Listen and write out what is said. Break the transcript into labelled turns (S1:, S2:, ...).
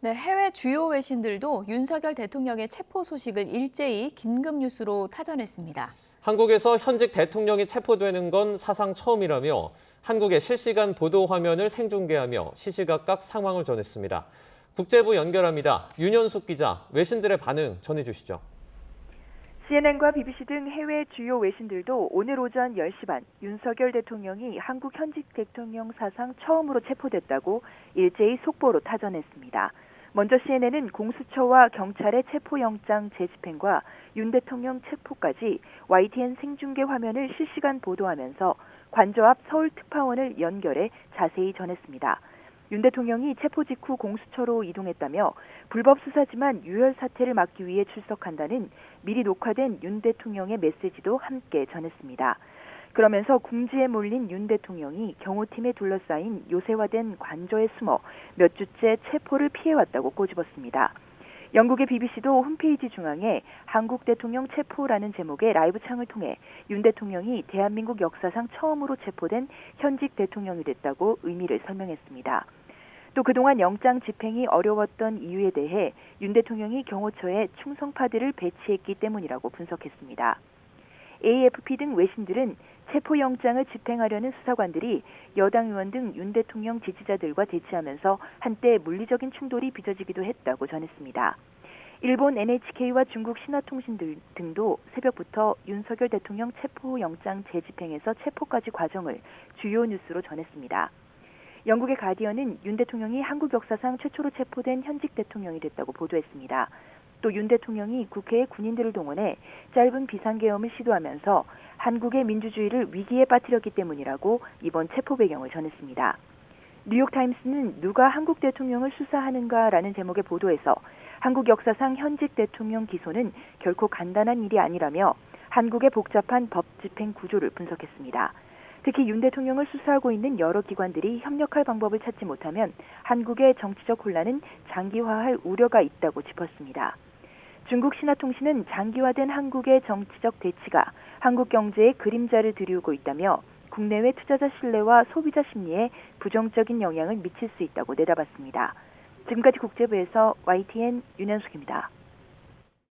S1: 네, 해외 주요 외신들도 윤석열 대통령의 체포 소식을 일제히 긴급 뉴스로 타전했습니다.
S2: 한국에서 현직 대통령이 체포되는 건 사상 처음이라며 한국의 실시간 보도 화면을 생중계하며 시시각각 상황을 전했습니다. 국제부 연결합니다. 윤현숙 기자, 외신들의 반응 전해주시죠.
S3: CNN과 BBC 등 해외 주요 외신들도 오늘 오전 10시 반 윤석열 대통령이 한국 현직 대통령 사상 처음으로 체포됐다고 일제히 속보로 타전했습니다. 먼저 CNN은 공수처와 경찰의 체포영장 재집행과 윤 대통령 체포까지 YTN 생중계 화면을 실시간 보도하면서 관저 앞 서울특파원을 연결해 자세히 전했습니다. 윤 대통령이 체포 직후 공수처로 이동했다며 불법 수사지만 유혈 사태를 막기 위해 출석한다는 미리 녹화된 윤 대통령의 메시지도 함께 전했습니다. 그러면서 궁지에 몰린 윤 대통령이 경호팀에 둘러싸인 요새화된 관저에 숨어 몇 주째 체포를 피해왔다고 꼬집었습니다. 영국의 BBC도 홈페이지 중앙에 한국 대통령 체포라는 제목의 라이브 창을 통해 윤 대통령이 대한민국 역사상 처음으로 체포된 현직 대통령이 됐다고 의미를 설명했습니다. 또 그동안 영장 집행이 어려웠던 이유에 대해 윤 대통령이 경호처에 충성파들을 배치했기 때문이라고 분석했습니다. AFP 등 외신들은 체포영장을 집행하려는 수사관들이 여당 의원 등 윤 대통령 지지자들과 대치하면서 한때 물리적인 충돌이 빚어지기도 했다고 전했습니다. 일본 NHK와 중국 신화통신 등도 새벽부터 윤석열 대통령 체포영장 재집행에서 체포까지 과정을 주요 뉴스로 전했습니다. 영국의 가디언은 윤 대통령이 한국 역사상 최초로 체포된 현직 대통령이 됐다고 보도했습니다. 또 윤 대통령이 국회에 군인들을 동원해 짧은 비상계엄을 시도하면서 한국의 민주주의를 위기에 빠뜨렸기 때문이라고 이번 체포 배경을 전했습니다. 뉴욕타임스는 누가 한국 대통령을 수사하는가라는 제목의 보도에서 한국 역사상 현직 대통령 기소는 결코 간단한 일이 아니라며 한국의 복잡한 법 집행 구조를 분석했습니다. 특히 윤 대통령을 수사하고 있는 여러 기관들이 협력할 방법을 찾지 못하면 한국의 정치적 혼란은 장기화할 우려가 있다고 짚었습니다. 중국 신화통신은 장기화된 한국의 정치적 대치가 한국 경제에 그림자를 들이우고 있다며 국내외 투자자 신뢰와 소비자 심리에 부정적인 영향을 미칠 수 있다고 내다봤습니다. 지금까지 국제부에서 YTN 윤현숙입니다.